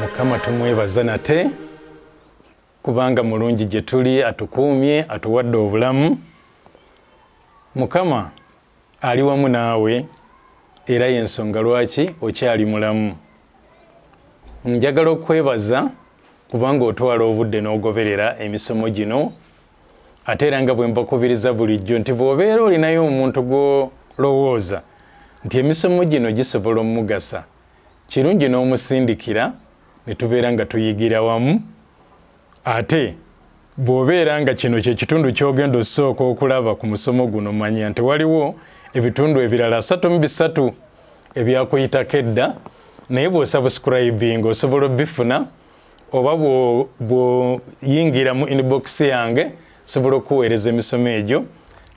Mukama tumwebaza nate kubanga mulungi gye tuli, atukuumye, atuwadde obulamu. Mukama ali wamu naawe era y'ensonga lwaki okyali mulamu. Njagala okwebaza kubanga otwala obudde n'ogoberera emisomo gino, ate era nga bwe mbakubiriza bulijjo nti bw'obeera olinayo omuntu gw'olowooza nti emisomo gino gisobola omugasa, kirungi n'omusindikira ne tubeera nga tuyigira wamu. Ate bw'obeera nga kino kye kitundu ky'ogenda osooka okulaba ku musomo guno, manya nti waliwo ebitundu ebirala 33 ebyakuyitako edda, naye bw'osubscribing osobola bifuna, oba bw'oyingira mu inbox yange osobola okuweereza emisomo egyo.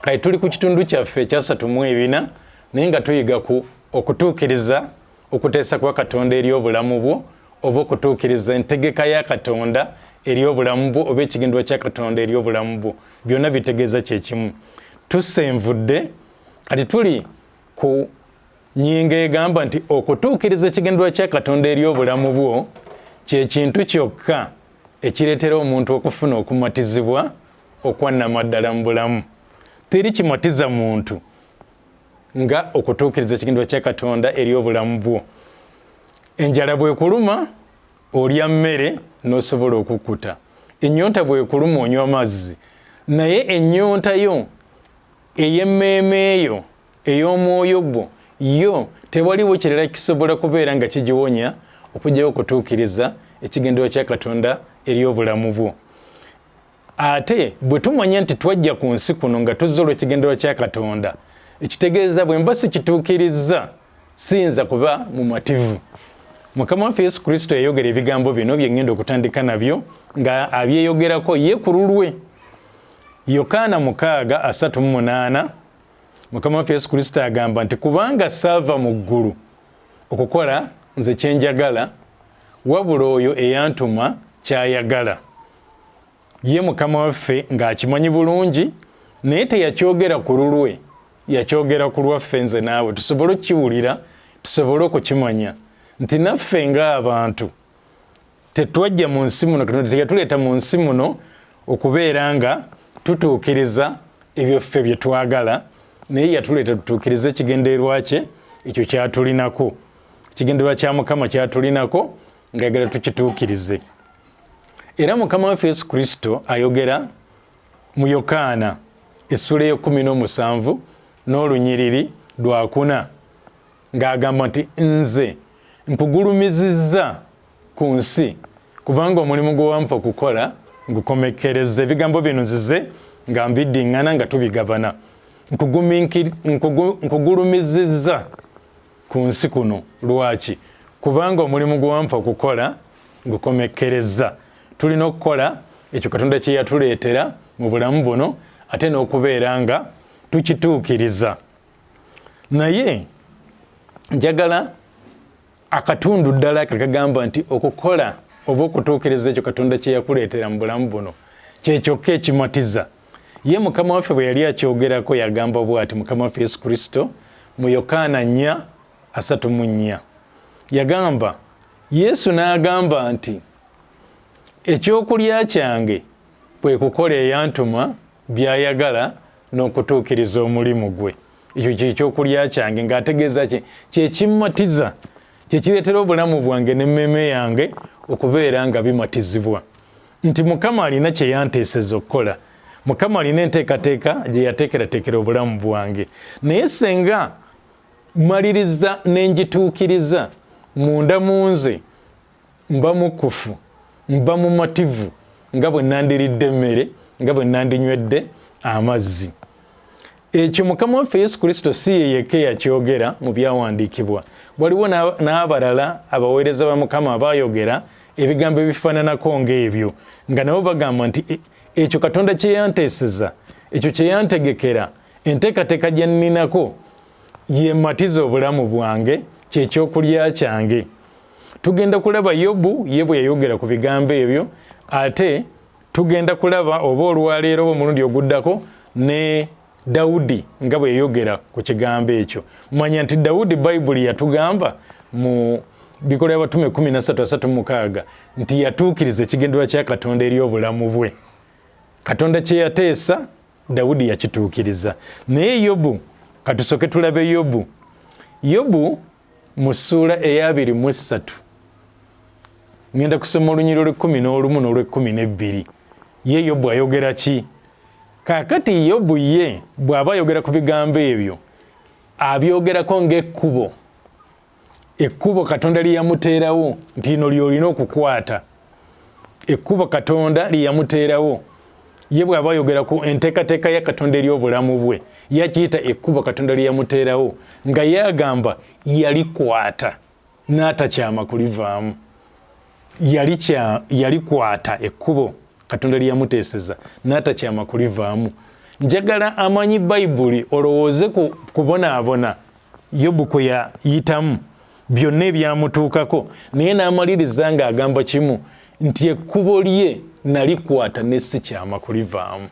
Kale tuli ku kitundu kyaffe ekya 34 naye nga tuyiga ku okutuukiriza okuteesa kwa Katonda eri obulamu bwo, oba okutuukiriza entegeka ya Katonda eri obulamu bwo, oba ekigendwa kya Katonda eri obulamu bwo. Byonna bitegeeza kyekimu. Tusenvudde kati tuli ku nyinga egamba nti okutuukiriza ekigendwa kya Katonda eri obulamu bwo kye kintu kyokka ekireetera omuntu okufuna okumatizibwa okwannamaddala mu bulamu. Teri kimatiza muntu nga okutuukiriza ekigendwa kya Katonda eri obulamu bwo. Enjala bw'ekuluma olya mmere n'osobola okukkuta. Ennyonta bw'ekuluma onywa mazzi. Naye ennyonta yo ey'emmeeme eyo ey'omwoyo gwo yo tewaliwo kirala kisobola kubeera nga kigiwonya okugyayo okutuukiriza ekigendera kya Katonda eri obulamu bwo. Ate bwe tumanya nti twajja ku nsi kuno nga tuzza olw'ekigendera kya Katonda, ekitegeeza bwe mba sikituukiriza siyinza kuba mumativu. Mukama waffe Yesu Kristo yayogera ebigambo bino bye ngenda okutandika nabyo nga abyeyogerako ye ku lulwe. Yokaana 6:38 Mukama waffe Yesu Kristo agamba nti kubanga saava mu ggulu okukola nze kye njagala, wabula oyo eyantuma kyayagala. Ye Mukama waffe ng'akimanyi bulungi, naye teyakyogera ku lulwe, yakyogera ku lwaffe nze naawe tusobole okukiwulira, tusobole okukimanya nti naffe ng'abantu tetwajja mu nsi muno, Katonda teyatuleeta mu nsi muno okubeera nga tutuukiriza ebyo ffe bye twagala, naye yatuleeta tutuukirize ekigendererwa kye ekyo kyatulinako, ekigendererwa kya Mukama kyatulinako ng'ayagala tukituukirize. Era Mukama waffe Yesu Kristo ayogera mu Yokaana essula 17 n'olunyiriri lwa 4 ng'agamba nti nze nkugulumizizza ku nsi kubanga omulimu gwe wampa okukola ngukomekkereze. Ebigambo bino nzize nga mbiddiŋŋana nga tubigabana. Nkugulumizizza ku nsi kuno. Lwaki? Kubanga omulimu gwe wampa okukola ngukomekkereza. Tulina okukola ekyo Katonda kye yatuleetera mu bulamu buno, ate n'okubeera nga tukituukiriza. Naye njagala akatundu ddala kagamba nti okukola oba okutuukiriza ekyo Katonda kye yakuleetera mu bulamu buno kyekyokka ekimatiza. Ye Mukama waffe bwe yali akyogerako yagamba bw'ati, Mukama waffe Yesu Kristo mu Yokaana 4:34 yagamba, Yesu n'agamba nti ekyokulya kyange bwe kukola eyantuma by'ayagala n'okutuukiriza omulimu gwe. Ekyo kyekyokulya kyange ng'ategeeza kye kimmatiza, kye kireetera obulamu bwange n'emmeeme yange okubeera nga bimatizibwa. Nti Mukama alina kye yanteeseza okukola. Mukama alina enteekateeka gye yateekerateekera obulamu bwange. Naye senga maliriza n'engituukiriza, munda mu nze mba mukufu, mba mumativu nga bwe nandiridde emmere, nga bwe nandinywedde amazzi. Ekyo Mukama waffe Yesu Kristo si ye yekka yakyogera mu byawandiikibwa. Waliwo n'abalala abaweereza ba Mukama abaayogera ebigambo ebifaananako ng'ebyo, nga nabo bagamba nti ekyo Katonda kye yanteeseza, ekyo kye yantegekera, enteekateeka gye nninako ye mmatiza obulamu bwange, kyekyokulya kyange. Tugenda kulaba Yobu ye bwe yayogera ku bigambo ebyo, ate tugenda kulaba oba olwaleero oba omulundi oguddako ne Dawudi nga bwe yayogera ku kigambo ekyo. Manya nti Dawudi Bayibuli yatugamba mu Bikolwa by'Abatume 13:36 nti yatuukiriza ekigendererwa kya Katonda eri obulamu bwe. Katonda kye yateesa Dawudi yakituukiriza. Naye Yobu, katusooke tulabe Yobu. Yobu mu ssuula eya 23 ngenda kusoma olunyiriro lw'11 n'olw'12. Ye Yobu ayogera ki? Kaakati Yobu ye bw'aba ayogera ku bigambo ebyo abyogerako ng'ekkubo. Ekkubo Katonda lye yamuteerawo nti lino ly'olina okukwata. Ekkubo Katonda lye yamuteerawo. Ye bw'aba ayogera ku enteekateeka ya Katonda eri obulamu bwe, yakiyita ekkubo Katonda lye yamuteerawo, nga yagamba yalikwata n'atakyama kulivaamu. Yalikwata ekkubo Katonda lye yamuteeseza n'atakyama kulivaamu. Njagala amanyi Bayibuli olowooze ku kubonaabona Yobu kwe yayitamu, byonna ebyamutuukako, naye n'amaliriza ng'agamba kimu nti ekkubo lye nalikwata ne sikyama kulivaamu.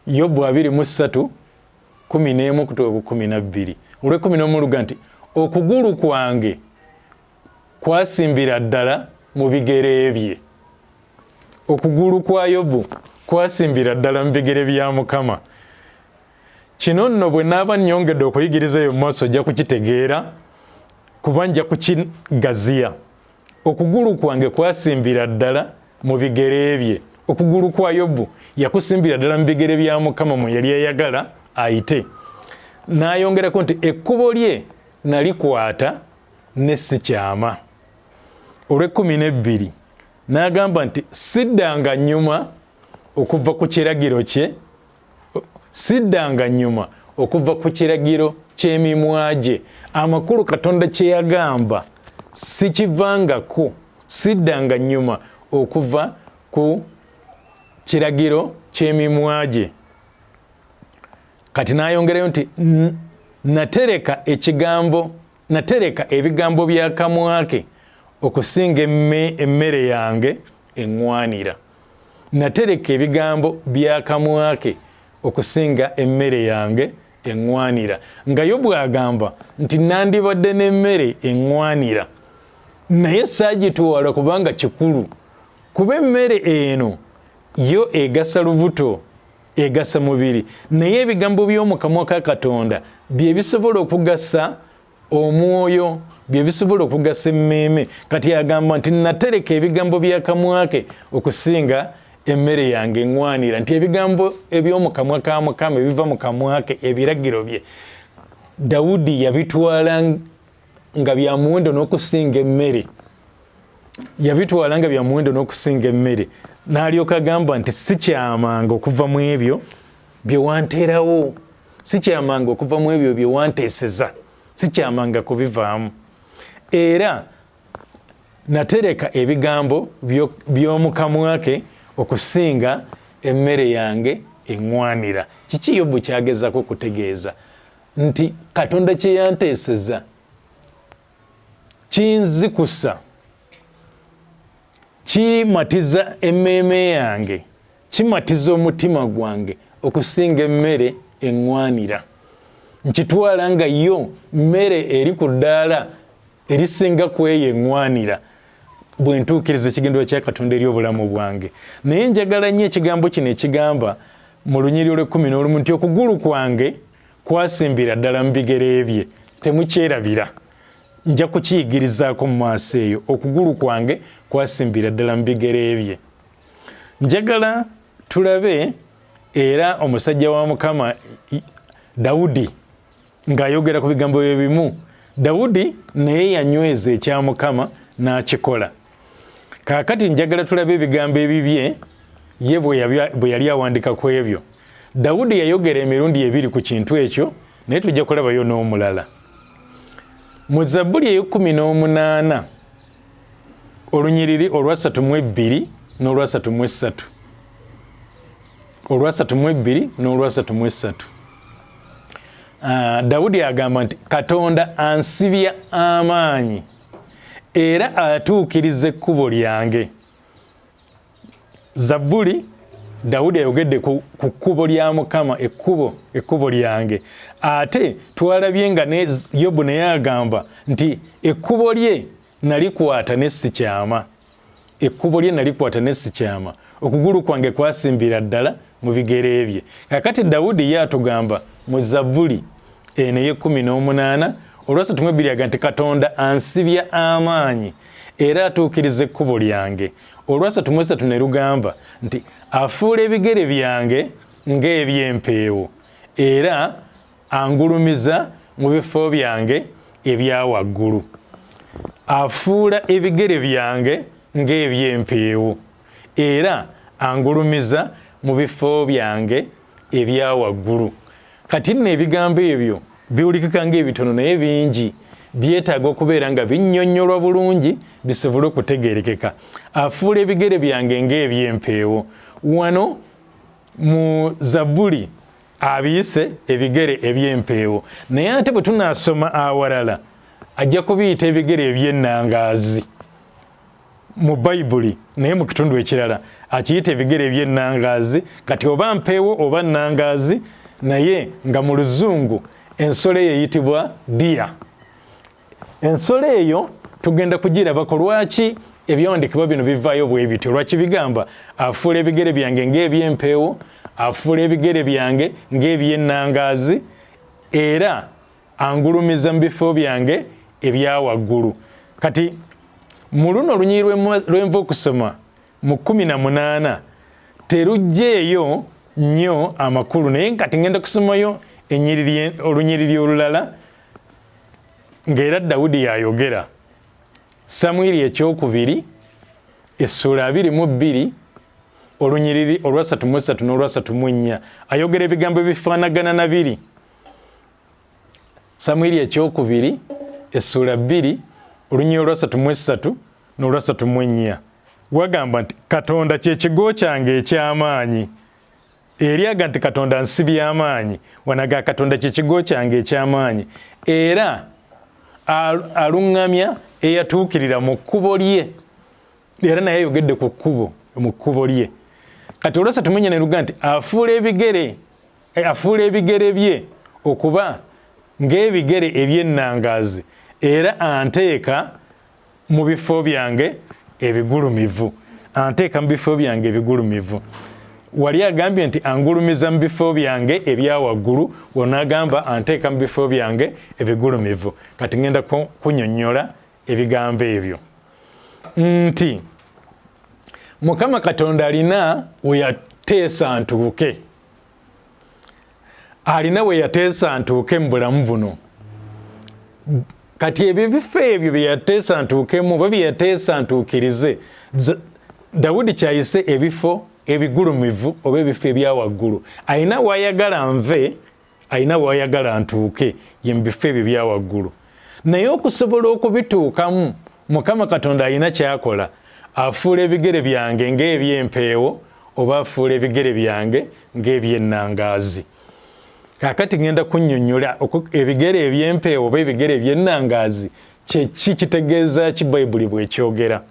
Yobu 23:11-12. Olw'11 luga nti okugulu kwange kwasimbira ddala mu bigere bye. Okugulu kwa Yobu kwasimbira ddala mu bigere bya Mukama. Kino nno bwe naaba nnyongedde okuyigiriza eyo mu maaso ojja kukitegeera, kuba nja kukigaziya. Okugulu kwange kwasimbira ddala mu bigere bye. Okugulu kwa Yobu yakusimbira ddala mu bigere bya Mukama mwe yali ayagala ayite. N'ayongerako nti ekkubo lye nalikwata ne sikyama. Olw'12 n'agamba nti siddanga nnyuma okuva ku kiragiro kye, siddanga nnyuma okuva ku kiragiro ky'emimwa gye. Amakulu Katonda kye yagamba sikivangako, siddanga nnyuma okuva ku kiragiro ky'emimwa gye. Kati n'ayongerayo nti natereka ebigambo by'akamwa ke okusinga emmere yange eŋŋwanira. Natereka ebigambo by'akamwa ke okusinga emmere yange eŋŋwanira. Nga Yobu agamba nti nandibadde n'emmere eŋŋwanira, naye saagitwala kubanga kikulu, kuba emmere eno yo egasa lubuto, egasa mubiri, naye ebigambo by'omu kamwa ka Katonda bye bisobola okugasa omwoyo, bye bisobola okugasa emmeeme. Kati agamba nti natereka ebigambo by'akamwa ke okusinga emmere yange eŋŋwanira, nti ebigambo eby'omu kamwa ka Mukama ebiva mu kamwa ke, ebiragiro bye, Dawudi yabitwala nga bya muwendo n'okusinga emmere. Yabitwala nga bya muwendo n'okusinga emmere. N'alyoka agamba nti sikyamanga okuva mu ebyo bye wanteerawo, sikyamanga okuva mu ebyo bye wanteeseza, sikyamanga kubivaamu. Era natereka ebigambo by'omu kamwa ke okusinga emmere yange eŋŋwanira. Kiki Yobu kyagezako kutegeeza? Nti Katonda kye yanteeseza kinzikusa, kimatiza emmeeme yange, kimatiza omutima gwange okusinga emmere eŋŋwanira. Nkitwala nga yo mmere eri ku ddaala erisinga ku eyo eŋŋwanira bwe ntuukiriza ekigendererwa kya Katonda eri obulamu bwange. Naye njagala nnyo ekigambo kino ekigamba mu lunyiriro lw'11 nti okugulu kwange kwasimbira ddala mu bigere bye. Temukyerabira, nja kukiyigirizaako mu maaso eyo. Okugulu kwange kwasimbira ddala mu bigere bye. Njagala tulabe era omusajja wa Mukama Dawudi ng'ayogera ku bigambo bye bimu. Dawudi naye yanyweza ekya Mukama n'akikola. Kaakati njagala tulabe ebigambo ebibye ye bwe yali awandika ku ebyo. Dawudi yayogera emirundi ebiri ku kintu ekyo, naye tujja kulabayo n'omulala. Mu Zabbuli ey'E18 olunyiriri olwa 32 n'olwa 33. Olwa 32 n'olwa 33. Dawudi agamba nti Katonda ansibya amaanyi era atuukiriza ekkubo lyange. Zabbuli Dawudi ayogedde ku kkubo lya Mukama, ekkubo lyange. Ate twalabye nga ne Yobu naye agamba nti ekkubo lye nalikwata ne sikyama. Ekkubo lye nalikwata ne sikyama. Okugulu kwange kwasimbira ddala mu bigere bye. Kakati Dawudi ye atugamba mu Zabbuli eno ey'E18 olwa 32 aga nti Katonda ansibya amaanyi era atuukiriza ekkubo lyange. Olwa 33 ne lugamba nti afuula ebigere byange ng'eby'empeewo era angulumiza mu bifo byange ebya waggulu. Afuula ebigere byange ng'eby'empeewo era angulumiza mu bifo byange ebya waggulu. Kati nno ebigambo ebyo biwulikika ng'ebitono naye bingi, byetaaga okubeera nga binnyonnyolwa bulungi bisobole okutegeerekeka. Afuula ebigere byange ng'eby'empeewo. Wano mu Zabbuli abiyise ebigere eby'empeewo, naye ate bwe tunaasoma awalala ajja kubiyita ebigere eby'ennangaazi mu Bayibuli, naye mu kitundu ekirala akiyita ebigere eby'ennangaazi. Kati oba mpeewo oba nnangaazi, naye nga mu Luzungu ensolo eyo eyitibwa deer. Ensolo eyo tugenda kugirabako lwaki ebyawandiikibwa bino bivaayo bwe bityo. Lwaki bigamba afuula ebigere byange ng'eby'empeewo, afuula ebigere byange ng'eby'ennangaazi era angulumiza mu bifo byange ebya waggulu. Kati mu luno olunyiri lwenva okusoma mu 18 terugjeeyo nnyo amakulu, naye kati ngenda kusomayo olunyiriri olulala ng'era Dawudi yayogera. Samwiri ekyokubiri essula 22 olunyiriri olwa 33 n'olwa 34 ayogera ebigambo ebifaanagana na biri. Samwiri ekyokubiri essula 2 olunyiriri olwa 33 n'olwa 34 wagamba nti Katonda kye kigo kyange eky'amaanyi. Eri aga nti Katonda ansibya amaanyi, wanaga Katonda kye kigo kyange eky'amaanyi era aluŋŋamya eyatuukirira mu kkubo lye. Era naye ayogedde ku kkubo, mu kkubo lye. Kati olwa 34 ne luga nti afuula ebigere bye okuba ng'ebigere eby'ennangaazi era anteeka mu bifo byange ebigulumivu. Anteeka mu bifo byange ebigulumivu. Wali agambye nti angulumiza mu bifo byange ebya waggulu, wonna agamba anteeka mu bifo byange ebigulumivu. Kati ngenda kunnyonnyola ebigambo ebyo nti Mukama Katonda alina we yateesa ntuuke. Alina we yateesa ntuuke mu bulamu buno. Kati ebyo ebifo ebyo bye yateesa ntuukemu oba bye yateesa ntuukirize, Dawudi kyayise ebifo ebigulumivu oba ebifo ebya waggulu. Alina wayagala nve, alina wayagala ntuuke, ye mu bifo ebyo ebya waggulu. Naye okusobola okubituukamu, Mukama Katonda alina kyakola. Afuula ebigere byange ng'eby'empeewo oba afuula ebigere byange ng'eby'ennangaazi. Kaakati ngenda kunnyonnyola ebigere eby'empeewo oba ebigere eby'ennangaazi kyeki, kitegeeza ki Bayibuli bw'ekyogera.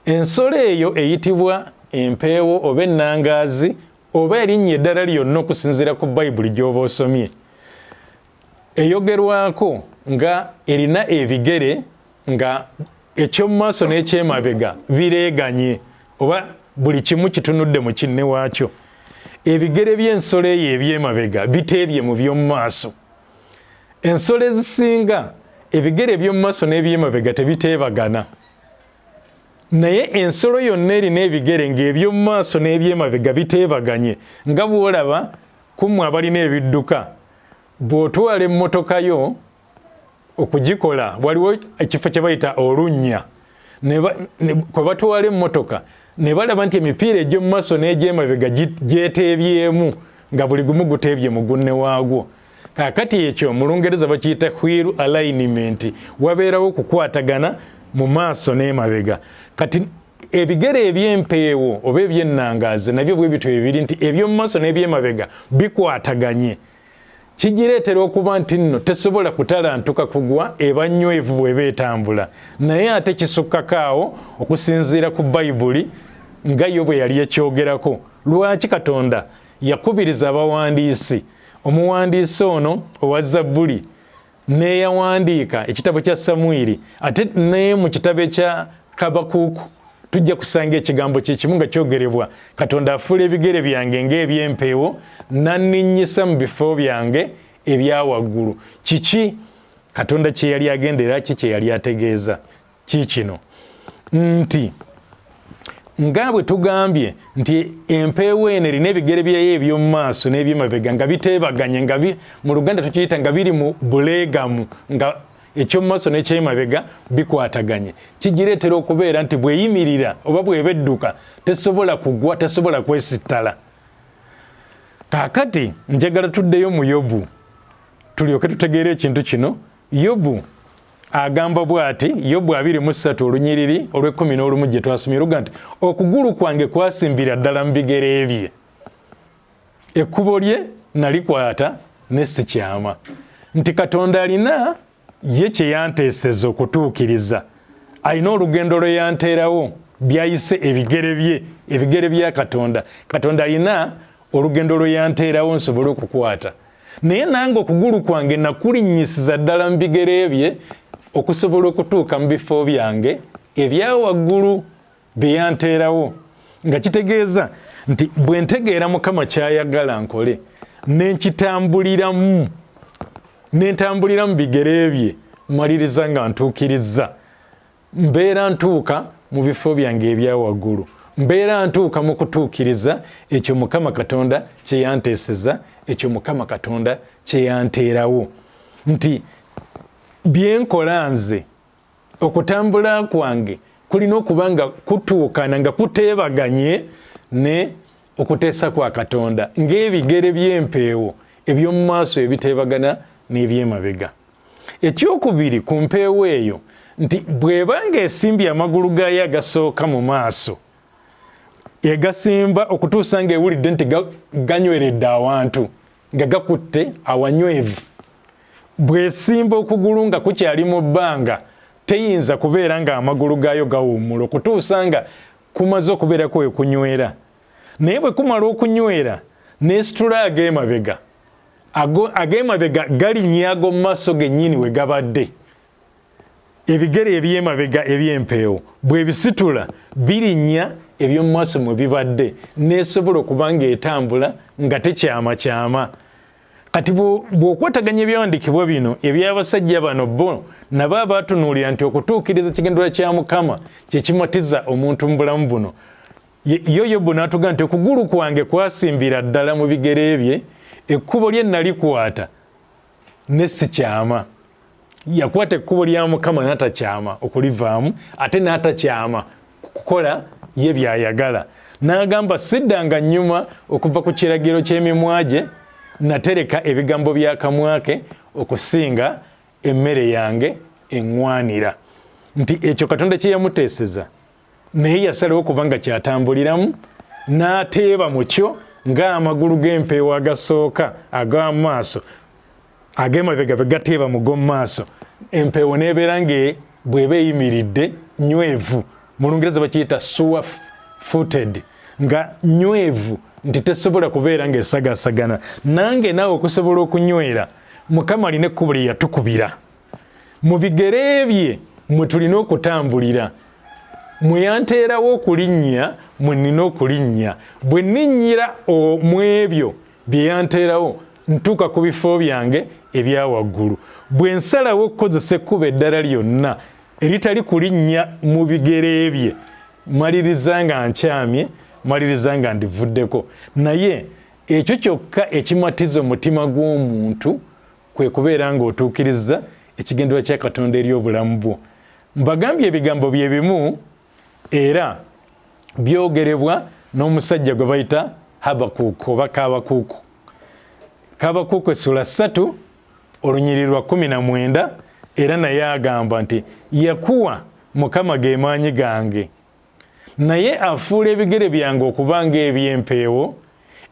Ensolo eyo eyitibwa empeewo oba ennangaazi oba erinnya eddala lyonna okusinziira ku Bayibuli gy'oba osomye, eyogerwako nga erina ebigere nga eky'omu maaso n'ekyemabega bireeganye oba buli kimu kitunudde mu kinne waakyo. Ebigere by'ensolo eyo ebyemabega biteebye mu by'omu maaso. Ensolo ezisinga ebigere by'omu maaso n'ebyemabega tebiteebagana. Naye ensolo yonna erina ebigere ng'eby'omu maaso n'ebyemabega biteebaganye. Nga bw'olaba kummwe abalina ebidduka, bw'otwala emmotoka yo okugikola, waliwo ekifo kye bayita olunnya, kwe batwala emmotoka ne balaba nti emipiira egy'omu maaso n'egy'emabega gyeteebyemu nga buli gumu guteebye mu gunne waagwo. Kaakati ekyo mu Lungereza bakiyita wheel alignment, wabeerawo okukwatagana mu maaso n'emabega. Kati ebigere eby'empeewo oba eby'ennangaazi nabyo bwe bityo ebiri nti eby'omu maaso n'eby'emabega bikwataganye. Kigireetera okuba nti nno tesobola kutalantuka kugwa eba nnywevu bw'eba etambula. Naye ate kisukkako awo okusinziira ku Bayibuli nga yo bwe yali ekyogerako. Lwaki Katonda yakubiriza abawandiisi? Omuwandiisi ono owa Zabbuli neeyawandiika ekitabo kya Samwiri, ate ne mu kitabo ekya Kabakuuku tujja kusanga ekigambo kikimu nga kyogerebwa, Katonda afuula ebigere byange ng'eby'empeewo nanninnyisa mu bifo byange ebya waggulu. Kiki Katonda kye yali agendera, ki kye yali ategeeza? Kiikino nti nga bwe tugambye nti empeewo eno erina ebigere byayo eby'omu maaso n'eby'emabega nga biteebaganye, nga mu Luganda tukiyita nga biri mu buleegamu, nga eky'omu maaso n'eky'emabega bikwataganye. Kigireetera okubeera nti bw'eyimirira oba bw'eba edduka tesobola kugwa, tesobola kwesittala. Kaakati njagala tuddeyo mu Yobu tulyoke tutegeere ekintu kino. Yobu agamba bw'ati, Yobu 23 olunyiriri olw'11 gye twasomye luga nti okugulu kwange kwasimbira ddala mu bigere bye, ekkubo lye nalikwata ne sikyama. Nti Katonda alina ye kye yanteeseza okutuukiriza, alina olugendo lwe yanteerawo byayise ebigere bye, ebigere bya Katonda. Katonda alina olugendo lwe yanteerawo nsobole okukwata. Naye nange okugulu kwange nakulinnyisiza ddala mu bigere bye okusobola okutuuka mu bifo byange ebya waggulu bye yanteerawo. Nga kitegeeza nti bwe ntegeera Mukama ky'ayagala nkole n'entambulira mu bigere bye, maliriza nga ntuukirizza, mbeera ntuuka mu bifo byange ebya waggulu, mbeera ntuuka mu kutuukiriza ekyo Mukama Katonda kye yanteeseza, ekyo Mukama Katonda kye yanteerawo. Nti byenkola nze okutambula kwange kulina okuba nga kutuukana, nga kuteebaganye ne okuteesa kwa Katonda, ng'ebigere by'empeewo eby'omu maaso ebiteebagana n'eby'emabega. Ekyokubiri ku mpeewo eyo nti bw'ebanga esimbye amagulu gaayo agasooka mu maaso, egasimba okutuusa ng'ewulidde nti ganyweredde awantu, nga gakutte awanywevu, bw'esimba okugulu nga kukyali mu bbanga, teyinza kubeera nga amagulu gaayo gawummula okutuusa nga kumaze okubeerako we kunywera. Naye bwe kumala okunywera n'esitula ag'emabega, ag'emabega galinnya ag'omu maaso gennyini we gabadde. Ebigere eby'emabega eby'empeewo bwe bisitula birinnya eby'omu maaso mwe bibadde, n'esobola okuba ng'etambula nga tekyamakyama. Kati bw'okwataganya ebyawandiikibwa bino eby'abasajja bano bo nabo abaatunuulira nti okutuukiriza ekigendererwa kya Mukama kye kimatiza omuntu mu bulamu buno. Yobu n'atugamba nti okugulu kwange kwasimbira ddala mu bigere bye, ekkubo lye nalikwata ne sikyama. Yakwata ekkubo lya Mukama n'atakyama okulivaamu, ate n'atakyama kukola ye by'ayagala. N'agamba siddanga nnyuma okuva ku kiragiro ky'emimwa gye, natereka ebigambo by'akamwa ke okusinga emmere yange eŋŋwanira. Nti ekyo Katonda kye yamuteeseza, naye yasalawo okuba nga kyatambuliramu, n'ateeba mu kyo ng'amagulu g'empeewo agasooka ag'amu maaso, ag'emabega be gateeba mu g'omu maaso. Empeewo n'ebeera bw'eba eyimiridde nywevu, mu Lungereza bakiyita sure footed, nga nywevu, nti tesobola kubeera ng'esagasagana. Nange naawe okusobola okunywera, Mukama alina ekkubo lye yatukubira. Mu bigere bye mwe tulina okutambulira. Mwe yanteerawo okulinnya, mwe nina okulinnya. Bwe nninnyira mu ebyo bye yanteerawo, ntuuka ku bifo byange ebya waggulu. Bwe nsalawo okukozesa ekkubo eddala lyonna eritali kulinnya mu bigere bye, maliriza nga nkyamye, maliriza nga ndivuddeko. Naye ekyo kyokka ekimatiza omutima gw'omuntu kwe kubeera ng'otuukiriza ekigendererwa kya Katonda eri obulamu bwo. Mbagambye ebigambo bye bimu era byogerebwa n'omusajja gwe bayita Habakuuku oba Kaabakuuku. Habakuuku essula 3 olunyiriri lwa 19 era naye agamba nti yakuwa Mukama ge maanyi gange naye afuula ebigere byange okuba ng'eby'empeewo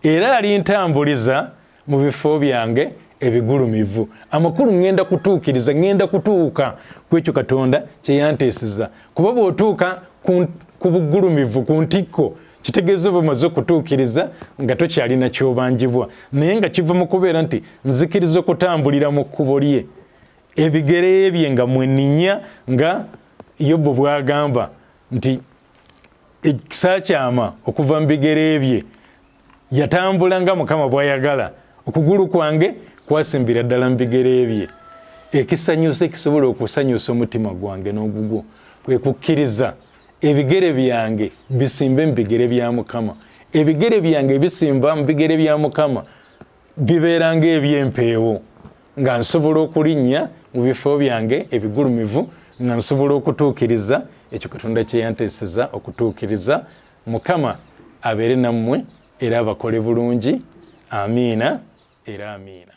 era alintambuliza mu bifo byange ebigulumivu. Amakulu ngenda kutuukiriza, ngenda kutuuka ku ekyo Katonda kye yanteeseza. Kuba bw'otuuka ku bugulumivu, ku ntikko, kitegeeza oba omaze okutuukiriza nga tokyalina ky'obanjibwa, naye nga kiva mu kubeera nti nzikiriza okutambulira mu kkubo lye. Ebigere bye nga mwenninya, nga Yobu bw'agamba nti ekisa kyama okuva mu bigere bye, yatambula nga Mukama bw'ayagala, okugulu kwange kwasimbira ddala mu bigere bye. Ekisanyusa ekisobola okusanyusa omutima gwange n'ogugwo kwe kukkiriza ebigere byange bisimbe mu bigere bya Mukama. Ebigere byange bisimba mu bigere bya Mukama bibeera ng'eby'empeewo, nga nsobola okulinnya mu bifo byange ebigulumivu, nga nsobola okutuukiriza ekyo Katonda kye yanteeseza okutuukiriza. Mukama abeere nammwe era abakole bulungi. Amiina era amiina.